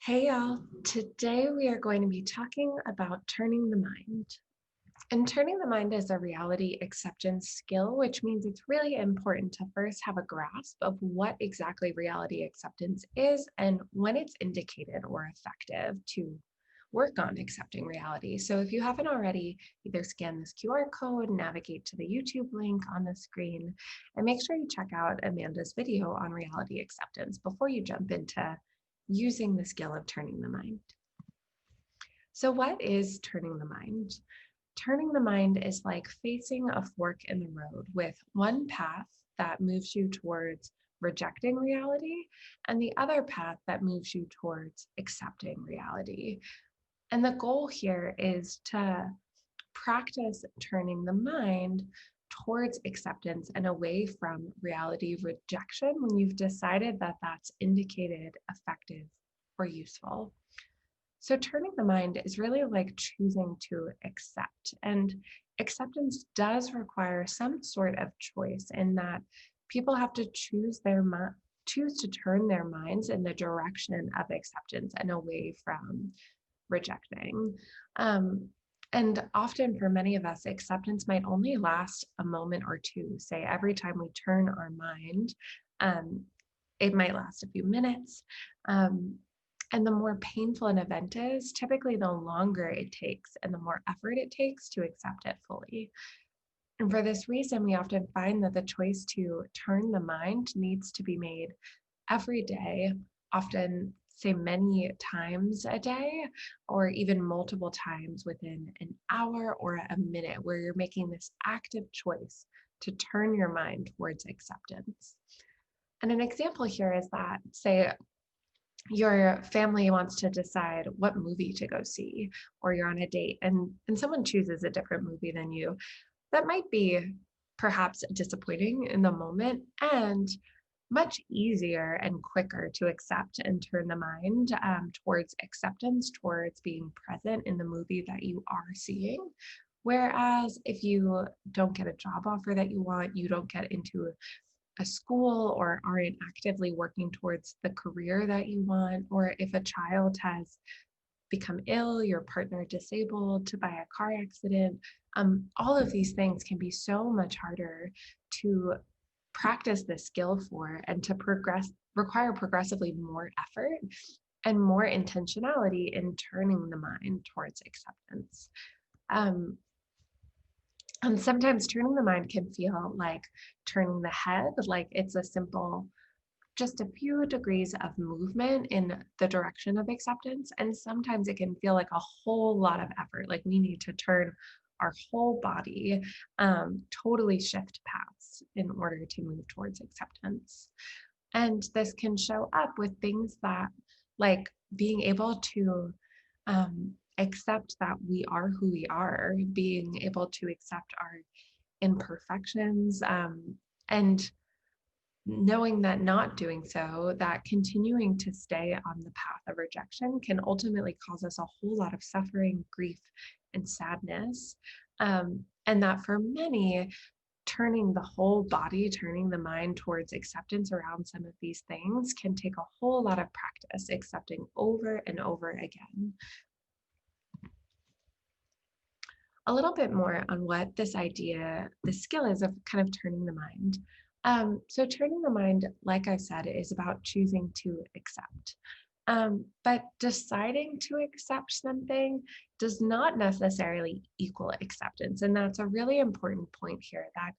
Hey y'all, today we are going to be talking about turning the mind. And turning the mind is a reality acceptance skill, which means it's really important to first have a grasp of what exactly reality acceptance is and when it's indicated or effective to work on accepting reality. So if you haven't already, either scan this QR code, navigate to the YouTube link on the screen, and make sure you check out Amanda's video on reality acceptance before you jump into using the skill of turning the mind. So what is turning the mind? Turning the mind is like facing a fork in the road with one path that moves you towards rejecting reality and the other path that moves you towards accepting reality. And the goal here is to practice turning the mind towards acceptance and away from reality rejection when you've decided that that's indicated, effective, or useful. So turning the mind is really like choosing to accept. And acceptance does require some sort of choice in that people have to choose to turn their minds in the direction of acceptance and away from rejecting. Um, and often for many of us, acceptance might only last a moment or two. Say every time we turn our mind, um, it might last a few minutes. And the more painful an event is, typically the longer it takes and the more effort it takes to accept it fully. And for this reason, we often find that the choice to turn the mind needs to be made every day, often say many times a day, or even multiple times within an hour or a minute, where you're making this active choice to turn your mind towards acceptance. And an example here is that, say, your family wants to decide what movie to go see, or you're on a date and someone chooses a different movie than you. That might be perhaps disappointing in the moment and much easier and quicker to accept and turn the mind towards acceptance, towards being present in the movie that you are seeing. Whereas if you don't get a job offer that you want, you don't get into a school or aren't actively working towards the career that you want, or if a child has become ill, your partner disabled by a car accident, all of these things can be so much harder to practice this skill for and to require progressively more effort and more intentionality in turning the mind towards acceptance. Um, and sometimes turning the mind can feel like turning the head, like it's a simple, just a few degrees of movement in the direction of acceptance. And sometimes it can feel like a whole lot of effort, like we need to turn our whole body, totally shift paths in order to move towards acceptance. And this can show up with things that, like being able to accept that we are who we are, being able to accept our imperfections, and knowing that not doing so, that continuing to stay on the path of rejection can ultimately cause us a whole lot of suffering, grief, and sadness. And that for many, turning the whole body, turning the mind towards acceptance around some of these things can take a whole lot of practice, accepting over and over again. A little bit more on what this skill is of kind of turning the mind. So turning the mind, like I said, is about choosing to accept. But deciding to accept something does not necessarily equal acceptance. And that's a really important point here, that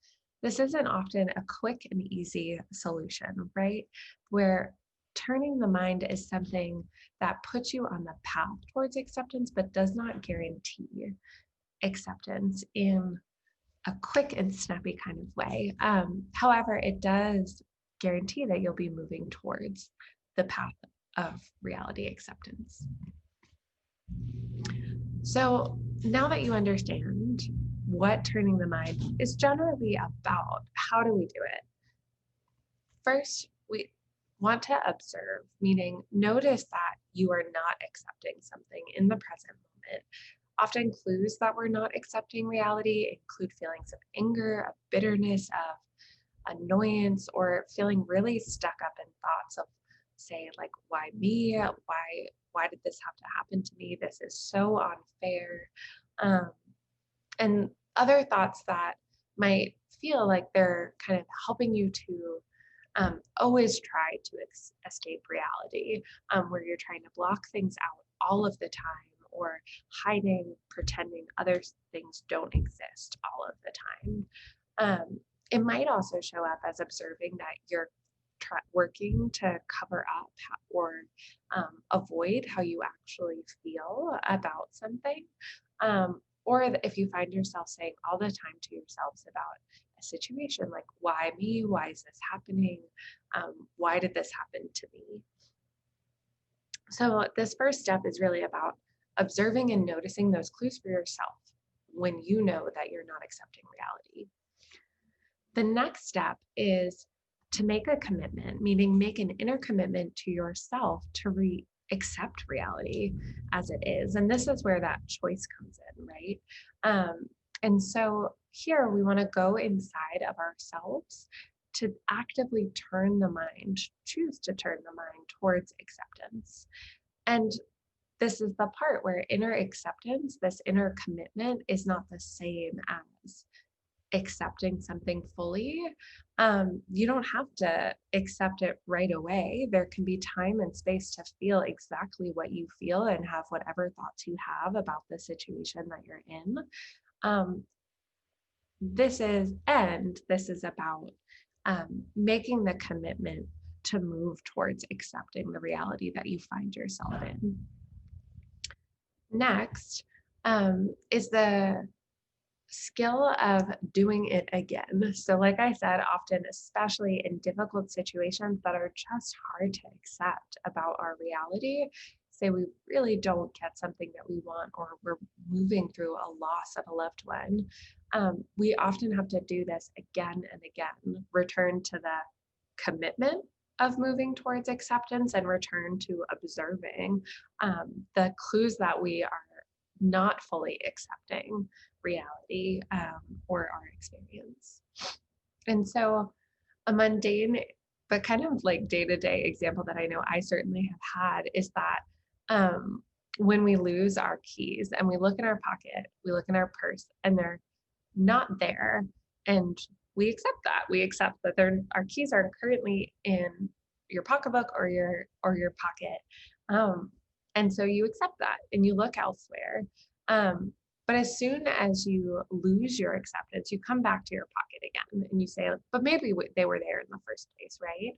this isn't often a quick and easy solution, right? Where turning the mind is something that puts you on the path towards acceptance, but does not guarantee acceptance in a quick and snappy kind of way. However, it does guarantee that you'll be moving towards the path of reality acceptance. So now that you understand what turning the mind is generally about, how do we do it? First, we want to observe, meaning notice that you are not accepting something in the present moment. Often clues that we're not accepting reality include feelings of anger, of bitterness, of annoyance, or feeling really stuck up in thoughts of say like, why me? Why did this have to happen to me? This is so unfair. Um, and other thoughts that might feel like they're kind of helping you to always try to escape reality, where you're trying to block things out all of the time or hiding, pretending other things don't exist all of the time. It might also show up as observing that you're working to cover up or avoid how you actually feel about something. Or if you find yourself saying all the time to yourselves about a situation, like, why me? Why is this happening? Why did this happen to me? So, this first step is really about observing and noticing those clues for yourself when you know that you're not accepting reality. The next step is to make a commitment, meaning make an inner commitment to yourself to accept reality as it is. And this is where that choice comes in, right? And so here we want to go inside of ourselves to actively turn the mind, choose to turn the mind towards acceptance. And this is the part where inner acceptance, this inner commitment, is not the same as accepting something fully. You don't have to accept it right away. There can be time and space to feel exactly what you feel and have whatever thoughts you have about the situation that you're in. Um, this is about making the commitment to move towards accepting the reality that you find yourself in. Next is the skill of doing it again. So, like I said, often, especially in difficult situations that are just hard to accept about our reality, say we really don't get something that we want, or we're moving through a loss of a loved one, we often have to do this again and again, return to the commitment of moving towards acceptance and return to observing the clues that we are not fully accepting reality or our experience. And so, a mundane but kind of like day-to-day example that I know I certainly have had is that when we lose our keys and we look in our pocket, we look in our purse, and they're not there, and we accept that. We accept that our keys are currently in your pocketbook or your pocket. And so you accept that and you look elsewhere. But as soon as you lose your acceptance, you come back to your pocket again and you say, but maybe they were there in the first place, right?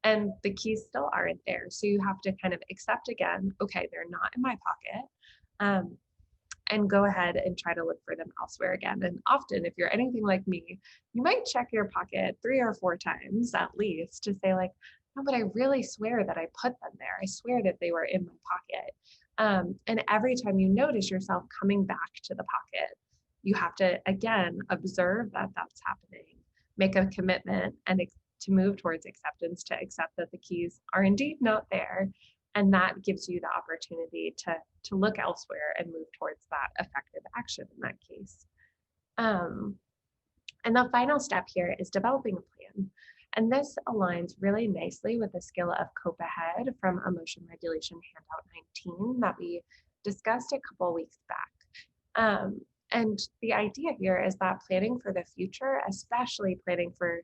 And the keys still aren't there. So you have to kind of accept again, okay, they're not in my pocket. And go ahead and try to look for them elsewhere again. And often, if you're anything like me, you might check your pocket 3 or 4 times at least to say like, no, but I really swear that I put them there. I swear that they were in my pocket. And every time you notice yourself coming back to the pocket, you have to, again, observe that that's happening, make a commitment, and to move towards acceptance, to accept that the keys are indeed not there. And that gives you the opportunity to look elsewhere and move towards that effective action in that case. And the final step here is developing a plan. And this aligns really nicely with the skill of Cope Ahead from Emotion Regulation Handout 19 that we discussed a couple weeks back. And the idea here is that planning for the future, especially planning for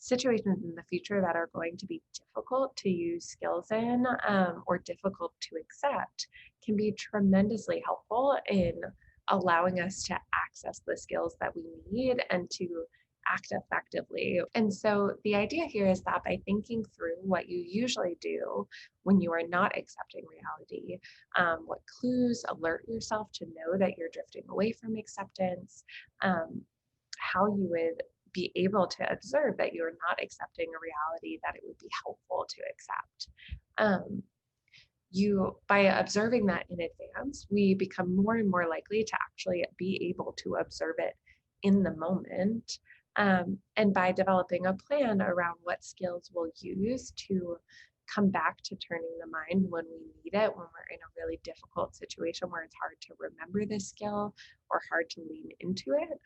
situations in the future that are going to be difficult to use skills in or difficult to accept, can be tremendously helpful in allowing us to access the skills that we need and to act effectively. And so the idea here is that by thinking through what you usually do when you are not accepting reality, what clues alert yourself to know that you're drifting away from acceptance, how you would be able to observe that you're not accepting a reality that it would be helpful to accept. By observing that in advance, we become more and more likely to actually be able to observe it in the moment. And by developing a plan around what skills we'll use to come back to turning the mind when we need it, when we're in a really difficult situation where it's hard to remember this skill or hard to lean into it,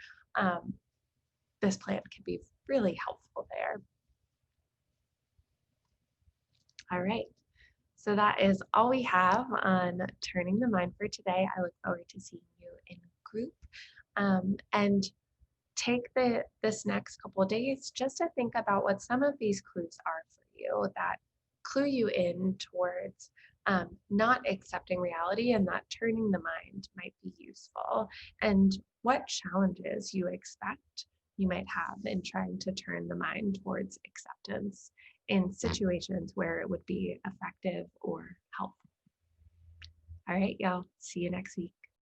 this plan can be really helpful there. All right. So that is all we have on turning the mind for today. I look forward to seeing you in group. And take this next couple of days just to think about what some of these clues are for you that clue you in towards not accepting reality, and that turning the mind might be useful, and what challenges you expect you might have in trying to turn the mind towards acceptance in situations where it would be effective or helpful. All right, y'all. See you next week.